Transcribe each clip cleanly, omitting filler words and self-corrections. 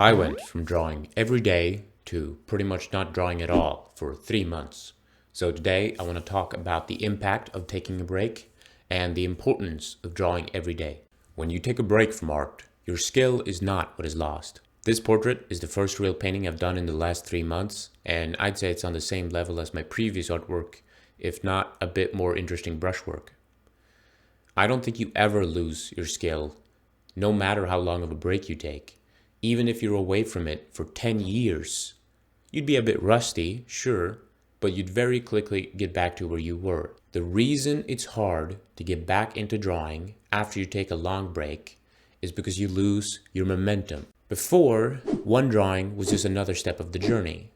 I went from drawing every day to pretty much not drawing at all for 3 months. So today I want to talk about the impact of taking a break and the importance of drawing every day. When you take a break from art, your skill is not what is lost. This portrait is the first real painting I've done in the last 3 months, and I'd say it's on the same level as my previous artwork, if not a bit more interesting brushwork. I don't think you ever lose your skill, no matter how long of a break you take. Even if you're away from it for 10 years, you'd be a bit rusty, sure, but you'd very quickly get back to where you were. The reason it's hard to get back into drawing after you take a long break is because you lose your momentum. Before, one drawing was just another step of the journey.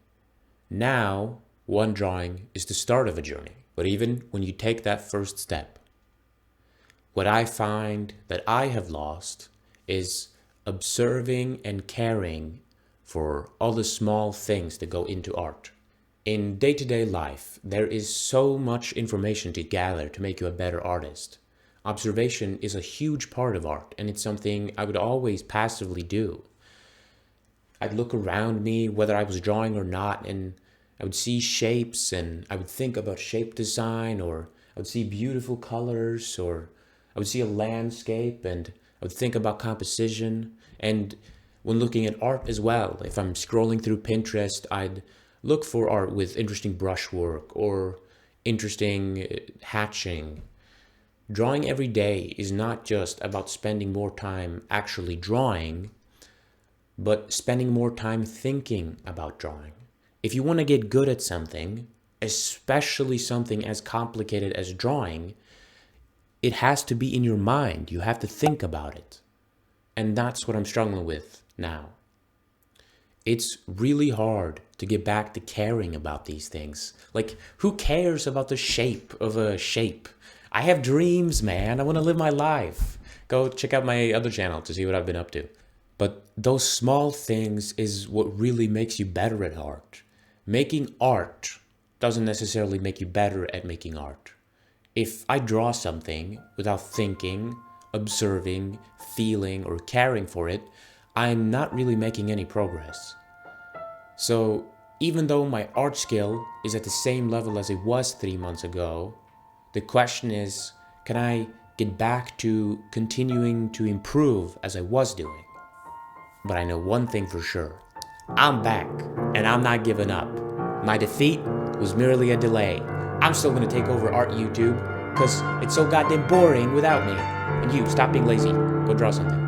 Now, one drawing is the start of a journey. But even when you take that first step, what I find that I have lost is observing and caring for all the small things that go into art. In day-to-day life, there is so much information to gather to make you a better artist. Observation is a huge part of art, and it's something I would always passively do. I'd look around me, whether I was drawing or not, and I would see shapes, and I would think about shape design, or I would see beautiful colors, or I would see a landscape, and I would think about composition. And when looking at art as well, if I'm scrolling through Pinterest, I'd look for art with interesting brushwork or interesting hatching. Drawing every day is not just about spending more time actually drawing, but spending more time thinking about drawing. If you want to get good at something, especially something as complicated as drawing, it has to be in your mind. You have to think about it. And that's what I'm struggling with now. It's really hard to get back to caring about these things. Like, who cares about the shape of a shape? I have dreams, man. I want to live my life. Go check out my other channel to see what I've been up to. But those small things is what really makes you better at art. Making art doesn't necessarily make you better at making art. If I draw something without thinking, observing, feeling, or caring for it, I'm not really making any progress. So even though my art skill is at the same level as it was 3 months ago, the question is, can I get back to continuing to improve as I was doing? But I know one thing for sure. I'm back, and I'm not giving up. My defeat was merely a delay. I'm still gonna take over art YouTube, because it's so goddamn boring without me. And you, stop being lazy. Go draw something.